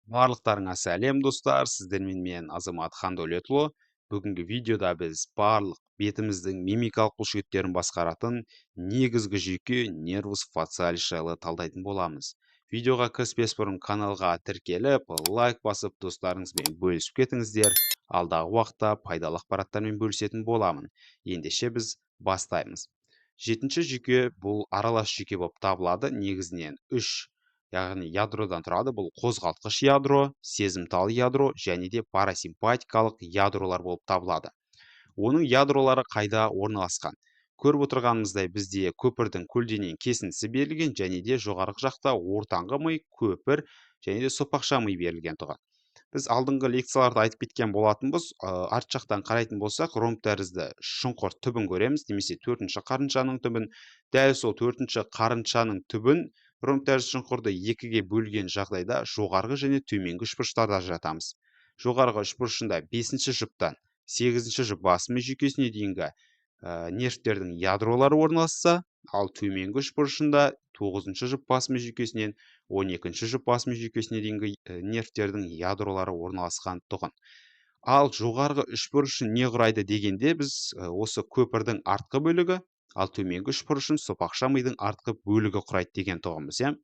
Барлықтарыңа сәлем достар, сіздермен мен Азамат Хандөлетұлы. Бүгінгі видеода біз барлық бетіміздің мимикалық бұлшықеттерін басқаратын негізгі жүйке нервус фациалис жайлы талдайтын боламыз. Видеоға кіріспес бұрын каналға тіркеліп, лайк басып, достарыңызбен бөлісіп кетіңіздер. Алдағы уақытта пайдалы ақпараттармен бөлісетін боламын. Ендеше біз бастаймыз. Жетінші жүйке бұл аралас жүйке болып табылады. Негізінен үш яғни ядродан тұрады. Бұл қозғалтқыш ядро, сезімтал ядро және де парасимпатикалық ядролар болып табылады. Оның ядролары қайда орналасқан? Көріп отырғанымыздай бізде көпірдің көлденең кесіндісі берілген және де жоғарғы жақта ортаңғы ми, көпір және де сопақша ми берілген тұғын. Біз алдыңғы лекцияларда айтып кеткен болатынбыз. Арт жақтан қарайтын болсақ, ромб тәрізді шұңқыр түбін көреміз, немесе төртінші қарыншаның түбін. Дәл сол төртінші қарыншаның түбін ромб тәрізді шұңқырды екіге бөлген жағдайда жоғарғы және төменгі үшбұрыштарда ажыратамыз. Жоғарғы үшбұрышында 5-ші жұптан 8-ші жұп бас ми жүйкесіне дейінгі нервтердің ядролары орналасса, ал төменгі үшбұрышында 9-ші жұп бас ми жүйкесінен 12-ші жұп бас ми жүйкесіне дейінгі нервтердің ядролары орналасқан тұғын. Ал жоғарғы үшбұрышын не құрайды дегенде, біз осы көпірдің артқы бөлігі, ал төменгі үшбұрышын сопақша мидың артқы бөлігі құрайды деген тұғымыз, иә.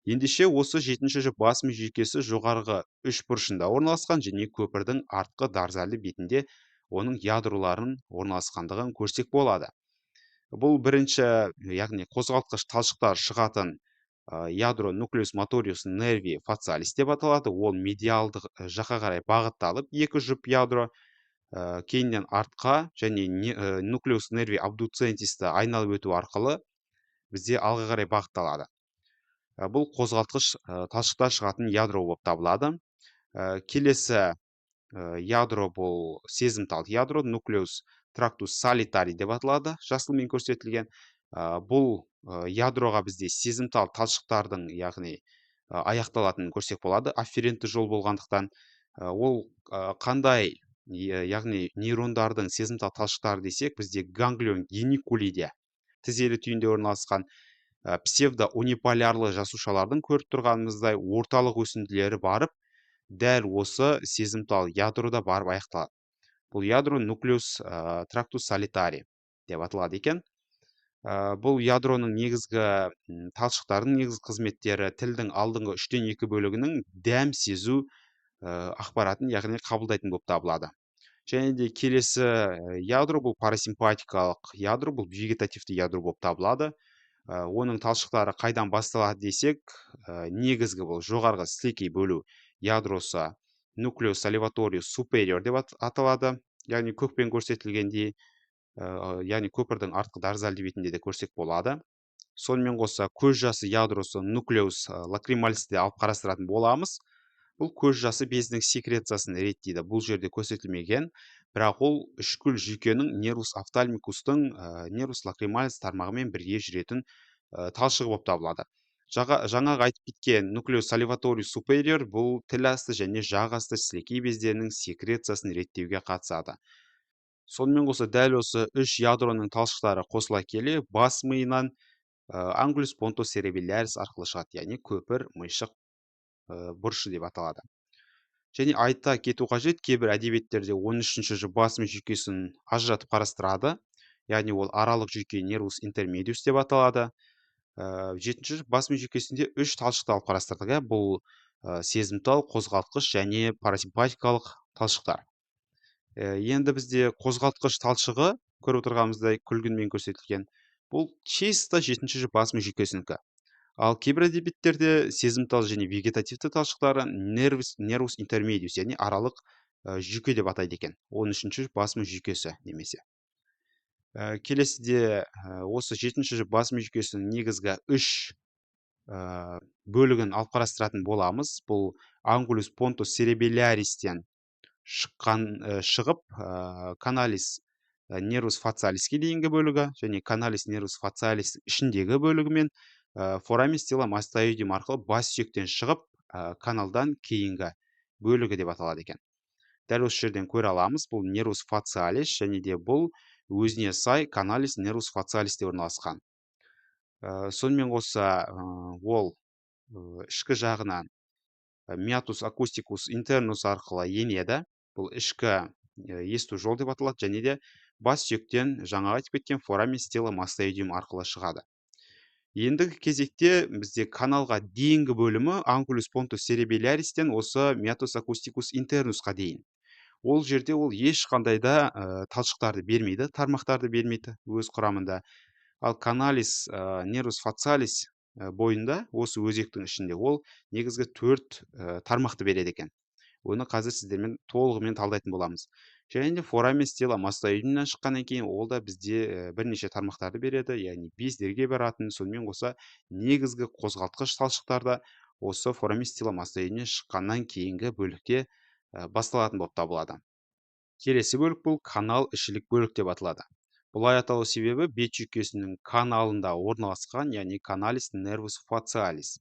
Ендеше осы 7-ші жұп бас ми жүйкесі жоғарғы үшбұрышында орналасқан және көпірдің артқы дарзалі бетінде оның ядроларын орналасқандығын көрсек болады. Бұл бірінші, яғни қозғалтқыш талшықтар шығатын ядро нуклеус моториус нерви фациалис деп аталады. Ол медиалдық жаққа қарай бағытталып, екі жұп ядро кейіннен артқа және нуклеус нерви абдуцентисті айналып өту арқылы бізде алға қарай бағытталады. Бұл қозғалтқыш талшықтар шығатын ядро болып табылады. Келесі ядро бұл сезімтал ядро, нуклеус трактус солитарий деп аталады, жасылмен көрсетілген. Бұл ядроға бізде сезімтал талшықтардың, яғни аяқталатынын көрсек болады, афферентті жол болғандықтан. Ол қандай, яғни нейрондардың сезімтал талшықтары десек, бізде ганглион геникулиде, тізелі түйінде орналасқан псевдоуниполярлы жасушалардың көріп тұрғанымыздай орталық өсінділері барып, дәл осы сезімтал ядрода барып аяқталады. Бұл ядро нуклеус трактус солитарий деп аталады екен. Бұл ядроның негізгі талшықтардың негізгі қызметтері тілдің алдыңғы 3/2 бөлігінің дәм сезу ақпаратын, яғни қабылдайтын болып табылады. Және де келесі ядро бұл парасимпатикалық ядро, бұл вегетативті ядро болып табылады. Оның талшықтары қайдан басталады десек, негізгі бұл жоғарғы сілекей бөлу ядросы нуклеус саливаториус супериор деп аталады. Яғни көкпен көрсетілгендей, яғни көпірдің артқы дарзальды бетінде де көрсек болады. Сонымен қоса көз жасы ядросы нуклеус лакрималисте алып қарастыратын боламыз. Бұл көз жасы безінің секрециясын реттейді. Бұл жерде көрсетілмеген, бірақ ол үшкіл жүйкенің нервус офтальмикустың нервус лакрималис тармағымен бірге жүретін талшығы болып табылады. Жаңағы айтып кеткен нуклеус саливаториус супериор бұл тіл асты және жақ асты сілекей бездерінің секрециясын реттеуге қатысады. Сонымен қоса дәл осы үш ядроның талшықтары қосыла келе бас миынан ангулус понтосцеребелярис арқылы шығады, яғни көпір миышық бұрышы деп аталады. Және айта кету қажет, кейбір әдебиеттерде 13-ші жұп бас ми жүйкесін ажыратып қарастырады. Яғни ол аралық жүйке нервус интермедиус деп аталады. 7-ші жұп бас ми жүйкесінде 3 талшықты алып қарастырдық. Бұл сезімтал, қозғалтқыш және парасимпатикалық талшықтар. Енді бізде қозғалтқыш талшығы көріп отырғанымыздай күлгінмен көрсетілген. Бұл чисто 7-ші жұп бас ми жүйкесінікі. Ал кейбір әдебиеттерде сезімтал және вегетативті талшықтары нервус интермедиус, яғни аралық жүйке деп атайды екен. 13-ші бас ми жүйкесі немесе. Келесіде осы 7-ші бас ми жүйкесінің негізгі 3 бөлігін алып қарастыратын боламыз. Бұл ангулус понтосцеребеляристен шығып каналис нервус фациалиске дейінгі бөлігі және каналис нервус фациалис ішіндегі бөлігімен форамин стеломастоидиум арқылы бас сүйектен шығып, каналдан кейінгі бөлігі деп аталады екен. Дәл осы жерден көре аламыз, бұл нервус фациалис және де бұл өзіне сай каналис нервус фациалисте орналасқан. Сонымен қоса ол ішкі жағынан meatus acousticus internus арқылы енеді. Бұл ішкі есту жол деп аталады, және де бас сүйектен жаңағы айтып кеткен foramen stelo-mastoidium арқылы шығады. Ендігі кезекте бізде каналға дейінгі бөлімі angulus pontus cerebellaris'тен осы meatus acousticus internusқа дейін. Ол жерде ол ешқандай да талшықтарды бермейді, тармақтарды бермейді өз құрамында. Ал canalis nervus facialis бойында, осы өзектің ішінде ол негізгі 4 тармақты береді екен. Оны қазір сіздермен толығымен талдайтын боламыз. Және де foramen stelo-mastoidiumнан шыққаннан кейін ол да бізде бірнеше тармақтарды береді, яғни бездерге баратын, сонымен қоса негізгі қозғалтқыш талшықтарда осы foramen stelo-mastoidiumнан шыққаннан кейінгі бөлікте басталатын болып табылады. Келесі бөлік бұл канал ішілік бөлік деп аталады. Бұлай аталу себебі бет жүйкесінің каналында орналасқан, яғни canalis nervus facialis.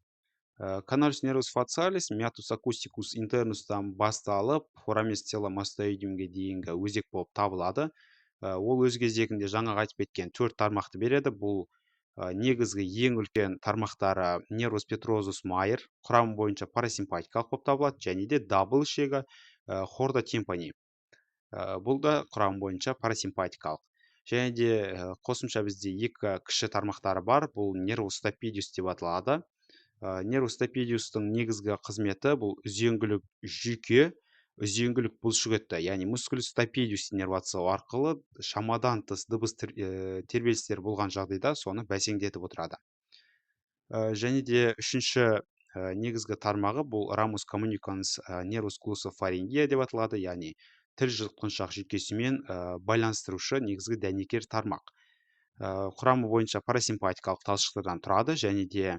Canalis nervus facialis meatus acousticus internustан басталып foramen stelo-mastoidiumге дейінгі өзек болып табылады. Ол өз кезегінде жаңағы айтып кеткен 4 тармақты береді. Бұл негізгі ең үлкен тармақтары nervus petrosus major, құрамы бойынша парасимпатикалық болып табылады, және де дабыл ішегі chorda tympani. Бұл да құрамы бойынша парасимпатикалық. Және де қосымша бізде екі кіші тармақтары бар. Бұл nervus stapedius деп аталады. Nervus stapediustың негізгі қызметі бұл үзеңгілік жүйке, үзеңгілік бұлшықетті, яғни musculus stapedius иннервациялау арқылы шамадан тыс дыбыс тербелістер болған жағдайда соны бәсеңдетіп отырады. Және де үшінші негізгі тармағы бұл ramus communicans nervus glossopharyngeal деп аталады, яғни тіл жұтқыншақ жүйкесімен байланыстырушы негізгі дәнекер тармақ. Құрамы бойынша парасимпатикалық талшықтардан тұрады, және де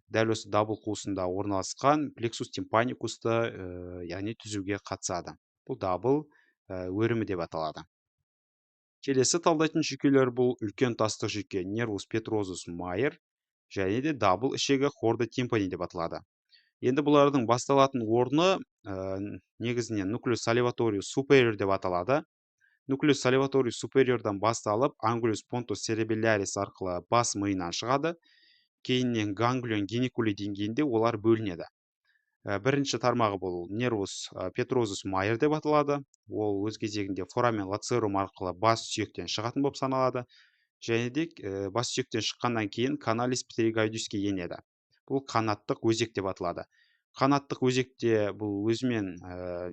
дәл осы дабыл қуысында орналасқан plexus tympanicusты яғни түзуге қатысады. Бұл дабыл өрімі деп аталады. Келесі талдайтын жүйкелер бұл үлкен тастық жүйке nervus petrosus major, және де дабыл ішегі chorda tympani деп аталады. Енді бұлардың басталатын орны негізінен nucleus salivatorius superior деп аталады. Nucleus salivatorius superiorдан басталып angulus pontus cerebellaris арқылы бас миынан шығады. Кейіннен ganglion geniculi деңгейінде олар бөлінеді. Бірінші тармағы бұл nervus petrosus major деп аталады. Ол өз кезегінде foramen lacerum арқылы бас сүйектен шығатын болып саналады. Және де бас сүйектен шыққаннан кейін canalis pterygoidusке енеді. Бұл қанаттық өзек деп аталады. Қанаттық өзекте бұл өзімен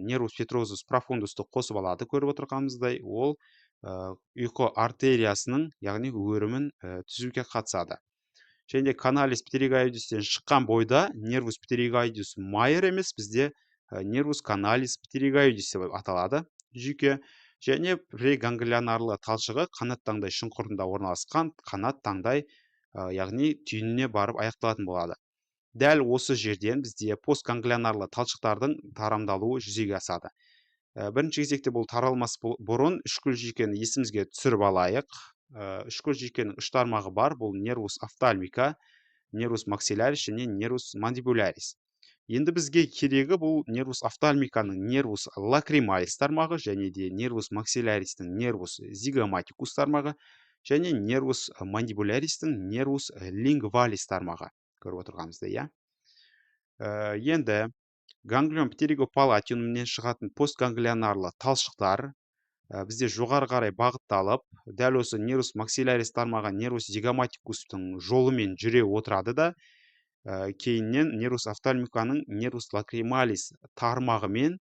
nervus petrosus profundusты қосып алады, көріп отырғанымыздай. Ол ұйқы артериясының, яғни өрімін түзуге қатысады. Және де canalis pterygoidustен шыққан бойда nervus pterygoidus major емес, бізде nervus canalis pterygoidus деп аталады жүйке. Және преганглионарлы талшығы қанат таңдай шұңқырында орналасқан қанат таңдай, яғни түйініне барып аяқталатын болады. Дәл осы жерден бізде постганглионарлы талшықтардың тарамдалуы жүзеге асады. Бірінші кезекте бұл таралмас бұрын үшкіл жүйкені есімізге түсіріп алайық. Үшкіл жүйкенің үш тармағы бар. Бұл nervus офтальмика, nervus maxillaris және nervus mandibularis. Енді бізге керегі бұл nervus офтальмиканың nervus lacrimalis тармағы, және де nervus maxillaris'тің nervus zygomaticus тармағы, және nervus mandibularis'тің nervus lingualis тармағы. Көріп отырғанымызда, иә. Енді ganglion pterygopalatinumнен шығатын постганглионарлы талшықтар бізде жоғары қарай бағытталып, дәл осы nervus maxillaris тармағы nervus zygomaticus'тың жолымен жүре отырады да, кейіннен nervus офтальмиканың nervus lacrimalis тармағымен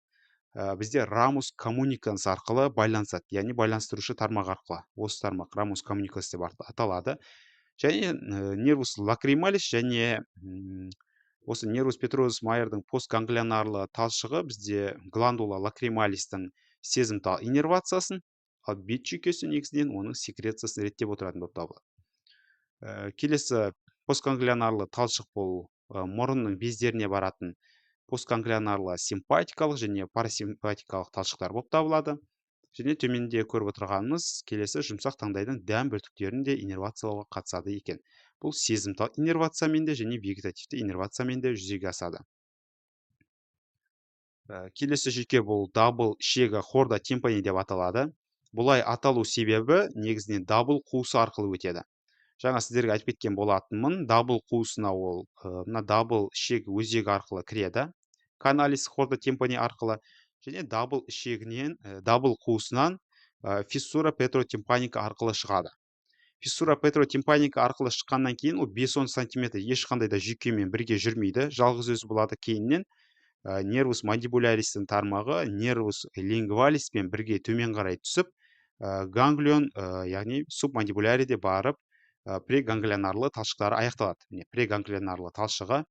бізде ramus communicans арқылы байланысады, яғни байланыстырушы тармақ арқылы. Осы тармақ ramus communicans деп аталады. Және nervus lacrimalis және осы nervus petrosus majorдың постганглионарлы талшығы бізде glandula lacrimalis-тің сезімтал иннервациясын, ал бет жүйкесі негізінен оның секрециясын реттеп отыратын болып табылады. Келесі постганглионарлы талшық бұл мұрынның бездеріне баратын постганглионарлы симпатикалық және парасимпатикалық талшықтар болып табылады. Және төменде көріп отырғанымыз келесі жұмсақ таңдайдың дәм бөлтіктерін де иннервациялауға қатысады екен. Бұл сезімтал иннервациямен де және вегетативті иннервациямен де жүзеге асады. Келесі жүйке бұл дабыл ішегі chorda tympani деп аталады. Бұлай аталу себебі негізінен дабыл қуысы арқылы өтеді. Жаңа сіздерге айтып кеткен болатынмын, дабыл қуысына ол мына дабыл ішегі өзегі арқылы кіреді. каналис хорда тимпани арқылы және дабыл ішегінен дабыл қуысынан фиссура петротимпаника арқылы шығады. Фиссура петротимпаника арқылы шыққаннан кейін ол 5-10 сантиметр ешқандай да жүйкемен бірге жүрмейді, жалғыз өзі болады. Кейіннен нервус мандибуляристің тармағы нервус лингвалиспен бірге төмен қарай түсіп, ганглион, яғни субмандибуляриде барып, преганглионарлы талшықтары аяқталады. Преганглионарлы талшығы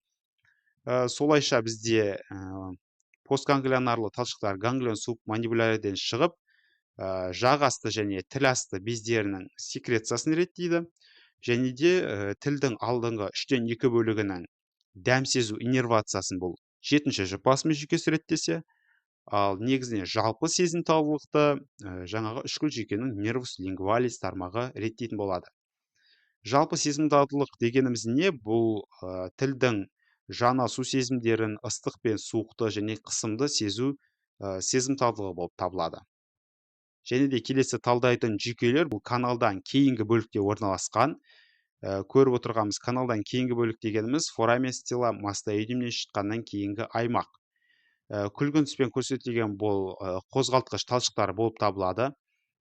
солайша бізде постганглионарлы талшықтар ганглион субмандибуляриден шығып, жағасты және тіл асты бездерінің секрециясын реттейді, және де тілдің алдыңғы 3-2 бөлігінің дәм сезу иннервациясын бұл 7-ші жыпасымен жүйкесі реттесе, ал негізінен жалпы сезімталдылықты жаңағы ішкі жүйкенің нервус лингвалис тармағы реттейтін болады. Жалпы сезімталдылық дегеніміз не? Бұл тілдің жана су сезімдерін, ыстық пен суықты және қысымды сезу сезімталдылығы болып табылады. Және де келесі талдайтын жүйкелер бұл каналдан кейінгі бөлікте орналасқан. Көріп отырғанымыз каналдан кейінгі бөлік дегеніміз форамен стила мастоидумнен шыққаннан кейінгі аймақ. Күлгін түспен көрсетілген бұл қозғалтқыш талшықтар болып табылады.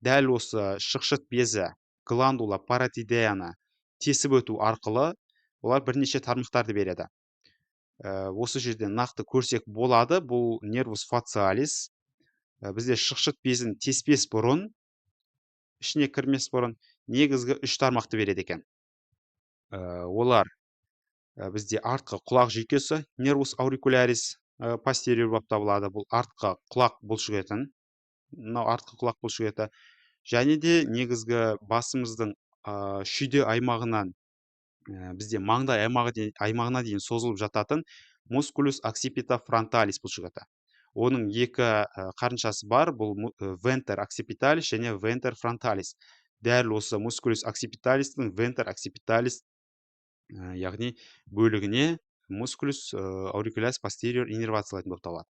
Дәл осы шықшыт безі гландула паротидеяны тесіп өту арқылы олар бірнеше тармақтарды береді. Осы жерден нақты көрсек болады. Бұл нервус фациалис бізде шықшыт безін теспес бұрын, ішіне кірмес бұрын негізгі 3 тармақты береді екен. Олар бізде артқы құлақ жүйкесі нервус аурикулярис постериор болып табылады. Бұл артқы құлақ бұлшықетін, мынау артқы құлақ бұлшықеті, және де негізгі басымыздың шүйде аймағынан бізде маңдай аймағына дейін созылып жататын мускулус оксипита фронталис бұлшықеті. Оның 2 қарыншасы бар, бұл вентер оксипиталис және вентер фронталис. Дәл осы мускулус оксипиталистің вентер оксипиталис яғни бөлігіне мускулус аурикулярис постериор иннервациялайтын болып табылады.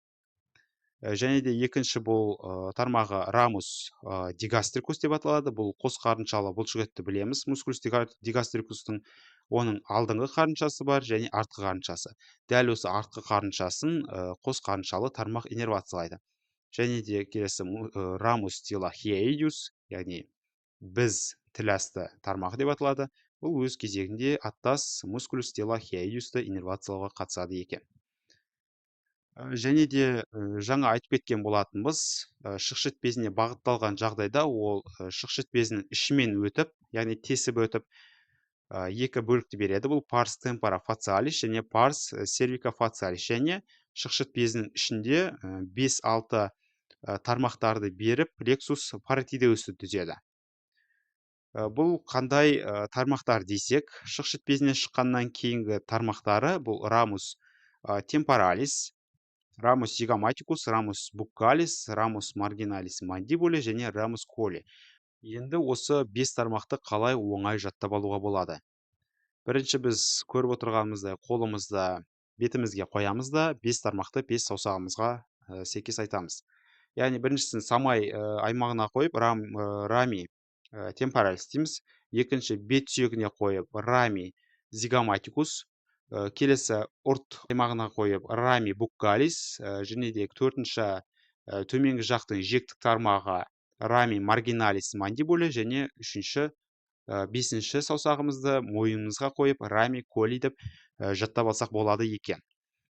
Және де екінші бұл тармағы рамус дигастрикус деп аталады. Бұл қос қарыншалы бұлшықетті білеміз. Мускулус дигастрикустың оның алдыңғы қарыншасы бар және артқы қарыншасы. Дәл осы артқы қарыншасын қос қарыншалы тармақ иннервациялайды. Және де келесі рамус стилохиеидус, яғни біз тіл асты тармағы деп аталады. Бұл өз кезегінде аттас мускулус стилохиеидусты иннервациялауға қатысады екен. Және де жаңа айтып кеткен болатынбыз, шықшыт безіне бағытталған жағдайда ол шықшыт безінің ішімен өтіп, яғни тесіп өтіп, 2 бөлікті береді. Бұл парс темпора фациалис және парс сервика фациалис, және шықшыт безінің ішінде 5-6 тармақтарды беріп, плексус паротидеусты түзеді. Бұл қандай тармақтар дейсек, шықшыт безінен шыққаннан кейінгі тармақтары бұл рамус темпоралис, рамус зигоматикус, рамус буккалис, рамус маргиналис мандибуле және рамус коли. Енді осы 5 тармақты қалай оңай жаттап алуға болады? Бірінші біз көріп отырғанымыздай қолымызда бетімізге қоямыз да 5 тармақты 5 саусағымызға сәйкес айтамыз. Яғни біріншісін самай аймағына қойып рами темпоралис дейміз. Екінші бет сүйегіне қойып рами зигоматикус. Келесі ұрт аймағына қойып рами буккалис, және де 4-ші төменгі жақтың жектік тармағы рами маргиналис мандибуле, және 3-ші 5-ші саусағымызды мойнымызға қойып рами коли деп жаттап алсақ болады екен.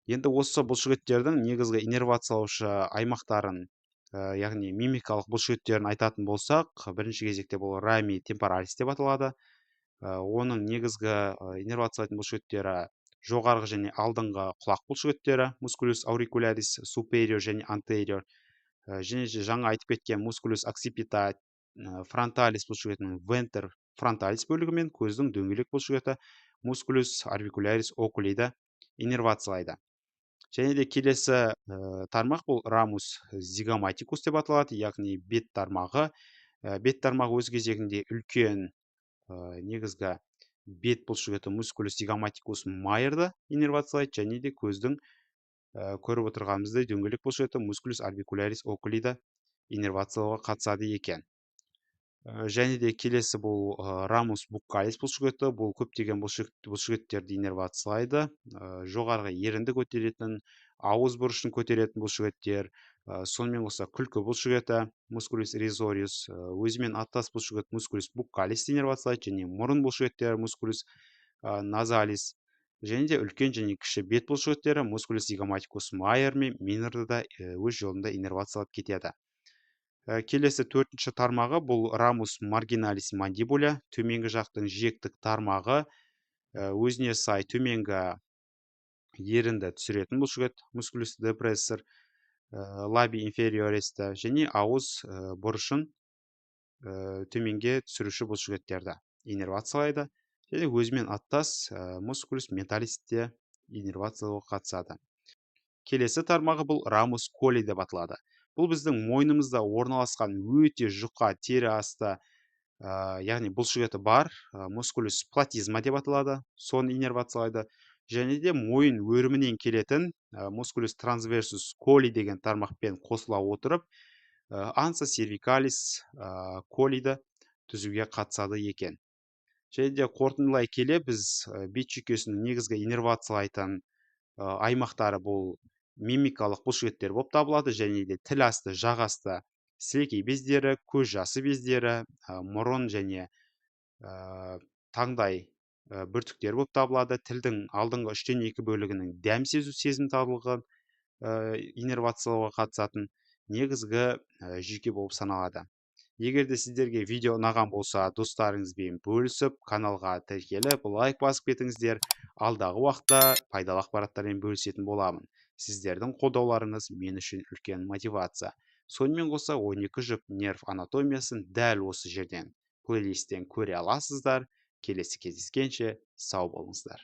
Енді осы бұлшықеттердің негізгі иннервациялаушы аймақтарын, яғни мимикалық бұлшықеттерін айтатын болсақ, бірінші кезекте бұл рами темпоралис деп аталады. Оның негізгі иннервациялайтын бұлшықеттері жоғарғы және алдыңғы құлақ бұлшықеттері, мускулус аурикулярис супериор және антериор, және жаңа айтып кеткен мускулус оксипита фронталис бұлшықетінің вентер фронталис бөлігімен көздің дөңгелек бұлшықеті мускулус орбикулярис окулиді иннервациялайды. Және де келесі тармақ бұл рамус зигоматикус деп аталады, яғни бет тармағы. Бет тармағы өз кезегінде үлкен негізгі бет бұлшықеті мускулус зигоматикус майерді иннервациялайды, және де көздің көріп отырғанымыздай дөңгелек бұлшықеті мускулус орбикулярис окулиді иннервациялауға қатысады екен. Және де келесі бұл рамус буккалис бұлшықеті, бұл көптеген бұлшықеттерді иннервациялайды. Жоғарғы ерінді көтеретін ауыз бұрышын көтеретін бұлшықеттер, сонымен қоса күлкі бұлшықеті мускулюс резориус, өзімен аттас бұлшықет мускулюс буккалис иннервациялайды, және мұрын бұлшықеттері мускулюс назалис, және де үлкен және кіші бет бұлшықеттері мускулюс зигоматикус майер мен минорды да өз жолында иннервациялап кетеді. Келесі төртінші тармағы бұл рамус маргиналис мандибуля, төменгі жақтың жиектік тармағы, өзіне сай төменгі ерінді түсіретін бұлшықет мускулюс депрессор, лаби инфериористі, және ауыз бұрышын төменге түсіруші бұлшықеттерді иннервациялайды, және өзімен аттас мускулюс металлисте иннервациялауға қатысады. Келесі тармағы бұл рамус коли деп аталады. Бұл біздің мойнымызда орналасқан өте жұқа тері асты, яғни бұлшықеті бар мускулюс платизма деп аталады, соны иннервациялайды. Және де мойын өрімінен келетін мускулюс трансверсус коли деген тармақпен қосыла отырып, анса сервикалис колиді түзуге қатысады екен. Және де қорытындылай келе біз бет жүйкесінің негізгі иннервациялайтын аймақтары бұл мимикалық бұлшықеттер болып табылады, және де тіл асты, жақ асты сілекей бездері, көз жасы бездері, мұрын және таңдай бүртіктер болып табылады. Тілдің алдыңғы 3/2 бөлігінің дәм сезу сезімталдығын иннервациялауға қатысатын негізгі жүйке болып саналады. Егер де сіздерге видео ұнаған болса, достарыңызбен бөлісіп, каналға тіркеліп, лайк басып кетіңіздер. Алдағы уақытта пайдалы ақпараттармен бөлісетін боламын. Сіздердің қолдауларыңыз мен үшін үлкен мотивация. Сонымен қоса 12 жұп нерв анатомиясын дәл осы жерден плейлисттен көре аласыздар. Келесі кездескенше сау болыңыздар.